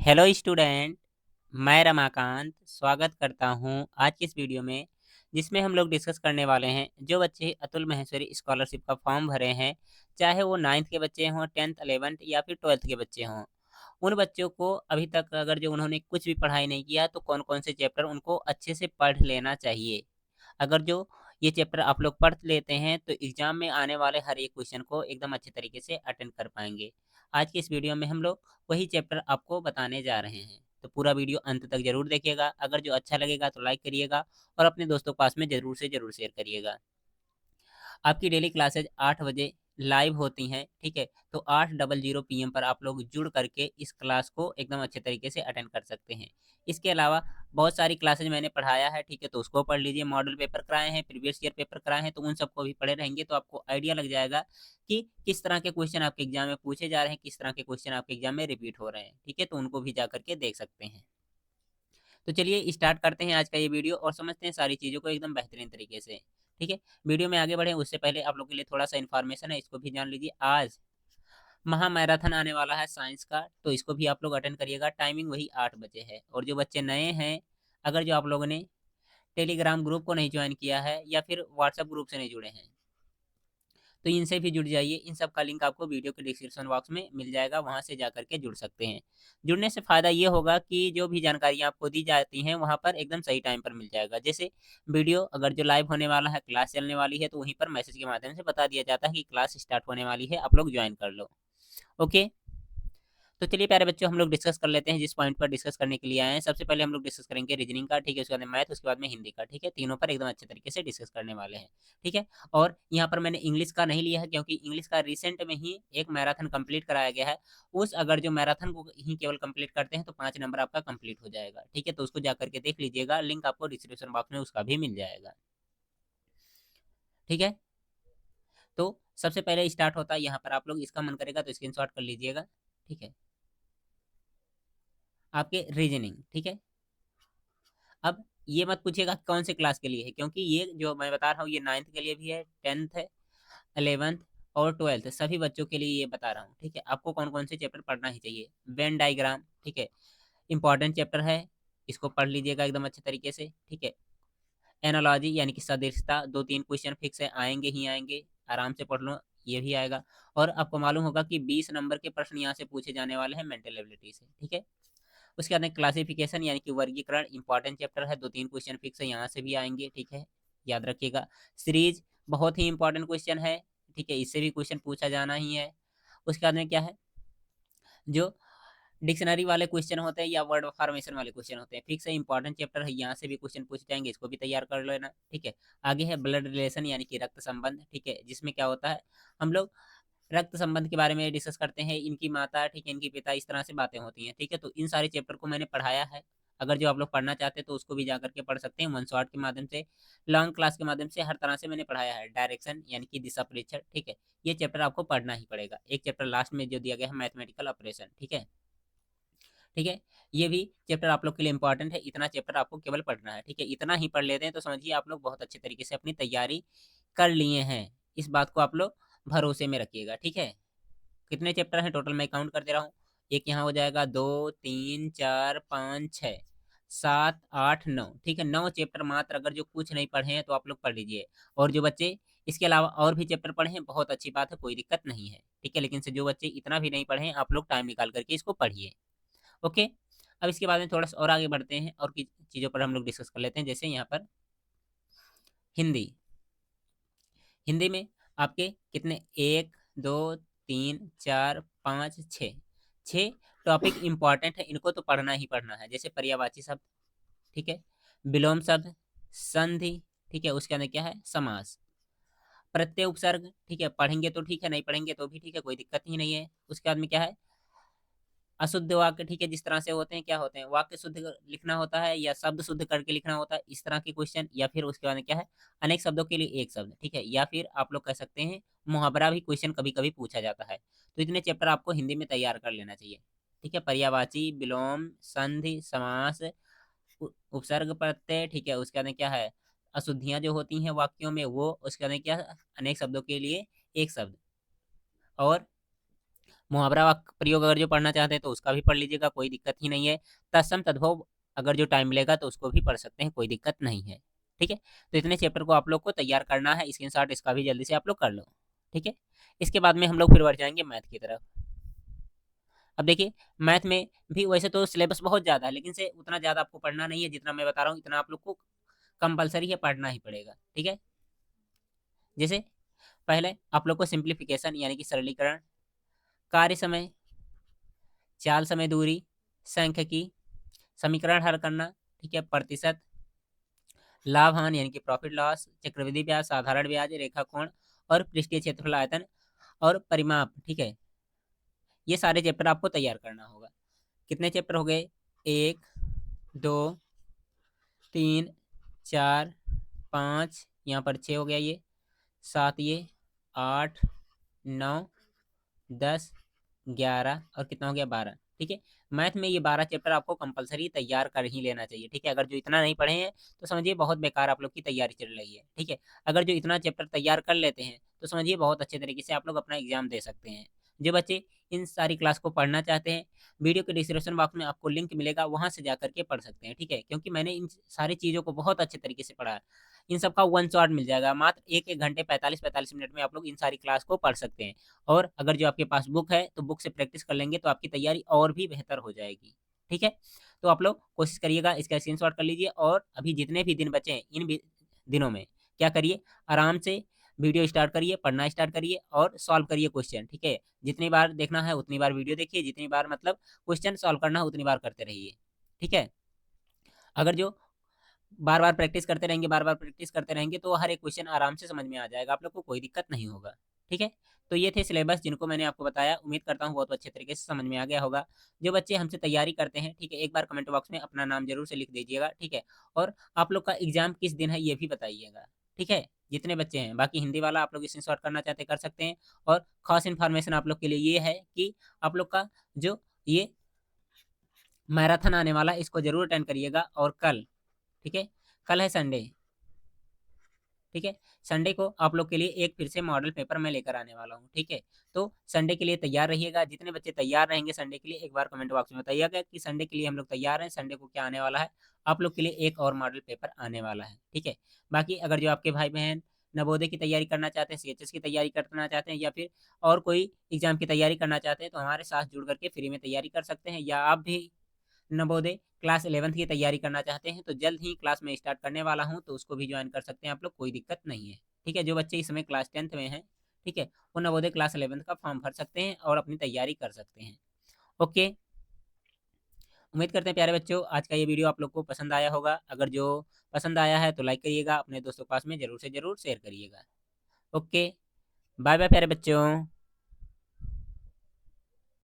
Hello student. मैं रमाकांत स्वागत करता हूं आज की इस वीडियो में, जिसमें हम लोग डिस्कस करने वाले हैं जो बच्चे अतुल माहेश्वरी स्कॉलरशिप का फॉर्म भरे हैं, चाहे वो 9th के बच्चे हों, 10th 11th या फिर 12th के बच्चे हों। उन बच्चों को अभी तक अगर जो उन्होंने कुछ भी पढ़ाई नहीं किया तो कौन कौन से चैप्टर उनको अच्छे से पढ़ लेना चाहिए। अगर जो ये चैप्टर आप लोग पढ़ लेते हैं तो एग्जाम में आने वाले हर एक क्वेश्चन को एकदम अच्छे तरीके से अटेंड कर पाएंगे। आज की इस वीडियो में हम लोग वही चैप्टर आपको बताने जा रहे हैं, तो पूरा वीडियो अंत तक जरूर देखिएगा। अगर जो अच्छा लगेगा तो लाइक करिएगा और अपने दोस्तों के पास में जरूर से जरूर शेयर करिएगा। आपकी डेली क्लासेज 8 बजे लाइव होती हैं, ठीक है। तो 8:00 PM पर आप लोग जुड़ करके इस क्लास को एकदम अच्छे तरीके से अटेंड कर सकते हैं। इसके अलावा बहुत सारी क्लासेज मैंने पढ़ाया है, ठीक है, तो उसको पढ़ लीजिए। मॉडल पेपर कराए हैं, प्रीवियस ईयर पेपर कराए हैं, तो उन सबको भी पढ़े रहेंगे तो आपको आइडिया लग जाएगा कि किस तरह के क्वेश्चन आपके एग्जाम में पूछे जा रहे हैं, किस तरह के क्वेश्चन आपके एग्जाम में रिपीट हो रहे हैं, ठीक है। तो उनको भी जा करके देख सकते हैं। तो चलिए स्टार्ट करते हैं आज का ये वीडियो और समझते हैं सारी चीज़ों को एकदम बेहतरीन तरीके से, ठीक है। वीडियो में आगे बढ़े उससे पहले आप लोग के लिए थोड़ा सा इन्फॉर्मेशन है, इसको भी जान लीजिए। आज महा मैराथन आने वाला है साइंस का, तो इसको भी आप लोग अटेंड करिएगा। टाइमिंग वही 8 बजे है। और जो बच्चे नए हैं, अगर जो आप लोगों ने टेलीग्राम ग्रुप को नहीं ज्वाइन किया है या फिर व्हाट्सएप ग्रुप से नहीं जुड़े हैं, तो इनसे भी जुड़ जाइए। इन सब का लिंक आपको वीडियो के डिस्क्रिप्शन बॉक्स में मिल जाएगा, वहाँ से जा करके जुड़ सकते हैं। जुड़ने से फ़ायदा ये होगा कि जो भी जानकारियाँ आपको दी जाती हैं वहाँ पर एकदम सही टाइम पर मिल जाएगा। जैसे वीडियो अगर जो लाइव होने वाला है, क्लास चलने वाली है, तो वहीं पर मैसेज के माध्यम से बता दिया जाता है कि क्लास स्टार्ट होने वाली है, आप लोग ज्वाइन कर लो। ओके। तो चलिए प्यारे बच्चों, हम लोग डिस्कस कर लेते हैं जिस पॉइंट पर डिस्कस करने के लिए आए हैं। सबसे पहले हम लोग डिस्कस करेंगे रीजनिंग का, ठीक है। उसके बाद में मैथ, उसके बाद में हिंदी का, ठीक है। तीनों पर एकदम अच्छे तरीके से डिस्कस करने वाले हैं, ठीक है। और यहाँ पर मैंने इंग्लिश का नहीं लिया है क्योंकि इंग्लिश का रिसेंट में ही एक मैराथन कंप्लीट कराया गया है। उस अगर जो मैराथन को ही केवल कंप्लीट करते हैं तो 5 नंबर आपका कंप्लीट हो जाएगा, ठीक है। तो उसको जा करके देख लीजिएगा, लिंक आपको डिस्क्रिप्शन बॉक्स में उसका भी मिल जाएगा, ठीक है। तो सबसे पहले स्टार्ट होता है यहाँ पर, आप लोग इसका मन करेगा तो स्क्रीनशॉट कर लीजिएगा, ठीक है। आपके रीजनिंग, ठीक है। अब ये मत पूछिएगा कौन से क्लास के लिए है, क्योंकि ये जो मैं बता रहा हूँ ये 9th के लिए भी है, 10th है, 11th और 12th सभी बच्चों के लिए ये बता रहा हूँ, ठीक है। आपको कौन कौन से चैप्टर पढ़ना ही चाहिए। वेन डायग्राम, ठीक है, इंपॉर्टेंट चैप्टर है, इसको पढ़ लीजिएगा एकदम अच्छे तरीके से, ठीक है। एनालॉजी यानी कि सदृशता, 2-3 क्वेश्चन फिक्स है, आएंगे ही आएंगे, आराम से पढ़ लो, ये भी आएगा। और आपको मालूम होगा कि 20 नंबर के प्रश्न यहाँ से पूछे जाने वाले हैं मेंटल एबिलिटी से, ठीक है। उसके बाद में क्लासिफिकेशन यानी कि वर्गीकरण, इंपॉर्टेंट चैप्टर है, 2-3 क्वेश्चन फिक्स है, यहाँ से भी आएंगे, ठीक है, याद रखिएगा। सीरीज बहुत ही इंपॉर्टेंट क्वेश्चन है, ठीक है, इससे भी क्वेश्चन पूछा जाना ही है। उसके बाद में क्या है, जो डिक्शनरी वाले क्वेश्चन होते हैं या वर्ड फॉर्मेशन वाले क्वेश्चन होते हैं, फिक्स है, इंपॉर्टेंट चैप्टर है, यहाँ से भी क्वेश्चन पूछे जाएंगे, इसको भी तैयार कर लेना, ठीक है। आगे है ब्लड रिलेशन यानी कि रक्त संबंध, ठीक है, जिसमें क्या होता है, हम लोग रक्त संबंध के बारे में डिस्कस करते हैं। इनकी माता, ठीक है, इनकी पिता, इस तरह से बातें होती हैं, ठीक है। तो इन सारे चैप्टर को मैंने पढ़ाया है। अगर जो आप लोग पढ़ना चाहते हैं तो उसको भी जा करके पढ़ सकते हैं, वन शॉट के माध्यम से, लॉन्ग क्लास के माध्यम से, हर तरह से मैंने पढ़ाया है। डायरेक्शन यानी कि दिशा परीक्षण, ठीक है, ये चैप्टर आपको पढ़ना ही पड़ेगा। एक चैप्टर लास्ट में जो दिया गया है मैथमेटिकल ऑपरेशन, ठीक है, ठीक है। ये भी चैप्टर आप लोग के लिए इंपॉर्टेंट है, इतना चैप्टर आपको केवल पढ़ना है, ठीक है। इतना ही पढ़ लेते हैं तो समझिए आप लोग बहुत अच्छे तरीके से अपनी तैयारी कर लिए हैं। इस बात को आप लोग भरोसे में रखिएगा, ठीक है। कितने चैप्टर हैं टोटल, मैं काउंट कर दे रहा हूँ। एक यहाँ हो जाएगा, 2 3 4 5 6 7 8 9, ठीक है। 9 चैप्टर मात्र, अगर जो कुछ नहीं पढ़े हैं तो आप लोग पढ़ लीजिए। और जो बच्चे इसके अलावा और भी चैप्टर पढ़े हैं, बहुत अच्छी बात है, कोई दिक्कत नहीं है, ठीक है। लेकिन से जो बच्चे इतना भी नहीं पढ़े हैं, आप लोग टाइम निकाल करके इसको पढ़िए, ओके। अब इसके बाद में थोड़ा सा और आगे बढ़ते हैं और की चीज़ों पर हम लोग डिस्कस कर लेते हैं। जैसे यहाँ पर हिंदी, हिंदी में आपके कितने, 1 2 3 4 5 6, 6 टॉपिक इंपॉर्टेंट है, इनको तो पढ़ना ही पढ़ना है। जैसे पर्यायवाची शब्द, ठीक है, विलोम शब्द, संधि, ठीक है, उसके अंदर क्या है, समास, प्रत्यय, उपसर्ग, ठीक है, पढ़ेंगे तो ठीक है, नहीं पढ़ेंगे तो भी ठीक है, कोई दिक्कत ही नहीं है। उसके बाद में क्या है, अशुद्ध वाक्य, ठीक है, जिस तरह से होते हैं, क्या होते हैं, वाक्य शुद्ध लिखना होता है या शब्द शुद्ध करके लिखना होता है, इस तरह के क्वेश्चन। या फिर उसके बाद में क्या है, अनेक शब्दों के लिए एक शब्द, ठीक है, या फिर आप लोग कह सकते हैं मुहावरा भी क्वेश्चन कभी कभी पूछा जाता है। तो इतने चैप्टर आपको हिंदी में तैयार कर लेना चाहिए, ठीक है। पर्यायवाची, विलोम, संधि, समास, उपसर्ग, प्रत्यय, ठीक है। उसके बाद में क्या है, अशुद्धियां जो होती हैं वाक्यों में वो, उसके बाद में क्या है, अनेक शब्दों के लिए एक शब्द, और मुहावरा वाक्य प्रयोग अगर जो पढ़ना चाहते हैं तो उसका भी पढ़ लीजिएगा, कोई दिक्कत ही नहीं है। तत्सम तद्भव अगर जो टाइम मिलेगा तो उसको भी पढ़ सकते हैं, कोई दिक्कत नहीं है। ठीक है, तो इतने चैप्टर को आप लोग को तैयार करना है, स्क्रीनशॉट इसका भी जल्दी से आप लोग कर लो। ठीक है, इसके बाद में हम लोग फिर बढ़ जाएंगे मैथ की तरफ। अब देखिए, मैथ में भी वैसे तो सिलेबस बहुत ज़्यादा है, लेकिन से उतना ज़्यादा आपको पढ़ना नहीं है, जितना मैं बता रहा हूँ इतना आप लोग को कंपलसरी है, पढ़ना ही पड़ेगा। ठीक है, जैसे पहले आप लोग को सिंप्लीफिकेशन यानी कि सरलीकरण, कार्य समय, चाल समय दूरी, सांख्यिकी, समीकरण हल करना, ठीक है, प्रतिशत, लाभ हानि यानी कि प्रॉफिट लॉस, चक्रवृद्धि ब्याज, साधारण ब्याज, रेखा कोण और पृष्ठीय क्षेत्रफल आयतन और परिमाप। ठीक है, ये सारे चैप्टर आपको तैयार करना होगा। कितने चैप्टर हो गए? 1, 2, 3, 4, 5, यहाँ पर 6 हो गया, ये 7, ये 8, 9, 10, 11 और कितना हो गया? 12। ठीक है, मैथ में ये 12 चैप्टर आपको कंपलसरी तैयार कर ही लेना चाहिए। ठीक है, अगर जो इतना नहीं पढ़े हैं तो समझिए बहुत बेकार आप लोग की तैयारी चल रही है। ठीक है, अगर जो इतना चैप्टर तैयार कर लेते हैं तो समझिए बहुत अच्छे तरीके से आप लोग अपना एग्जाम दे सकते हैं। जो बच्चे इन सारी क्लास को पढ़ना चाहते हैं, वीडियो के डिस्क्रिप्शन बॉक्स में आपको लिंक मिलेगा, वहाँ से जा करके पढ़ सकते हैं। ठीक है, क्योंकि मैंने इन सारी चीज़ों को बहुत अच्छे तरीके से पढ़ा है। इन सब का वन शॉट मिल जाएगा, मात्र 1-1 घंटे 45-45 मिनट में आप लोग इन सारी क्लास को पढ़ सकते हैं। और अगर जो आपके पास बुक है तो बुक से प्रैक्टिस कर लेंगे तो आपकी तैयारी और भी बेहतर हो जाएगी। ठीक है, तो आप लोग कोशिश करिएगा, इसका स्क्रीनशॉट कर लीजिए और अभी जितने भी दिन बचे हैं इन दिनों में क्या करिए, आराम से वीडियो स्टार्ट करिए, पढ़ना स्टार्ट करिए और सॉल्व करिए क्वेश्चन। ठीक है, जितनी बार देखना है उतनी बार वीडियो देखिए, जितनी बार मतलब क्वेश्चन सॉल्व करना है उतनी बार करते रहिए। ठीक है, अगर जो बार बार प्रैक्टिस करते रहेंगे, बार बार प्रैक्टिस करते रहेंगे तो हर एक क्वेश्चन आराम से समझ में आ जाएगा, आप लोग को कोई दिक्कत नहीं होगा। ठीक है, तो ये थे सिलेबस जिनको मैंने आपको बताया, उम्मीद करता हूँ बहुत अच्छे तरीके से समझ में आ गया होगा। जो बच्चे हमसे तैयारी करते हैं, ठीक है, एक बार कमेंट बॉक्स में अपना नाम जरूर से लिख दीजिएगा। ठीक है, और आप लोग का एग्जाम किस दिन है ये भी बताइएगा। ठीक है, जितने बच्चे हैं, बाकी हिंदी वाला आप लोग स्क्रीनशॉट करना चाहते कर सकते हैं। और खास इन्फॉर्मेशन आप लोग के लिए ये है कि आप लोग का जो ये मैराथन आने वाला है, इसको जरूर अटेंड करिएगा। और कल, ठीक है, कल है संडे। ठीक है, संडे को आप लोग के लिए एक फिर से मॉडल पेपर मैं लेकर आने वाला हूँ। ठीक है, तो संडे के लिए तैयार रहिएगा। जितने बच्चे तैयार रहेंगे संडे के लिए, एक बार कमेंट बॉक्स में बताइएगा कि संडे के लिए हम लोग तैयार हैं, संडे को क्या आने वाला है। आप लोग के लिए एक और मॉडल पेपर आने वाला है। ठीक है, बाकी अगर जो आपके भाई बहन नवोदय की तैयारी करना चाहते हैं, सीएचएस की तैयारी करना चाहते हैं, या फिर और कोई एग्जाम की तैयारी करना चाहते हैं तो हमारे साथ जुड़ करके फ्री में तैयारी कर सकते हैं। या आप भी नवोदय क्लास 11th की तैयारी करना चाहते हैं तो जल्द ही क्लास में स्टार्ट करने वाला हूं, तो उसको भी ज्वाइन कर सकते हैं आप लोग, कोई दिक्कत नहीं है। ठीक है, जो बच्चे इस समय क्लास 10th में हैं, ठीक है, वो नवोदय क्लास 11th का फॉर्म भर सकते हैं और अपनी तैयारी कर सकते हैं। ओके, उम्मीद करते हैं प्यारे बच्चों आज का ये वीडियो आप लोग को पसंद आया होगा। अगर जो पसंद आया है तो लाइक करिएगा, अपने दोस्तों के पास में जरूर से जरूर शेयर करिएगा। ओके, बाय बाय प्यारे बच्चों।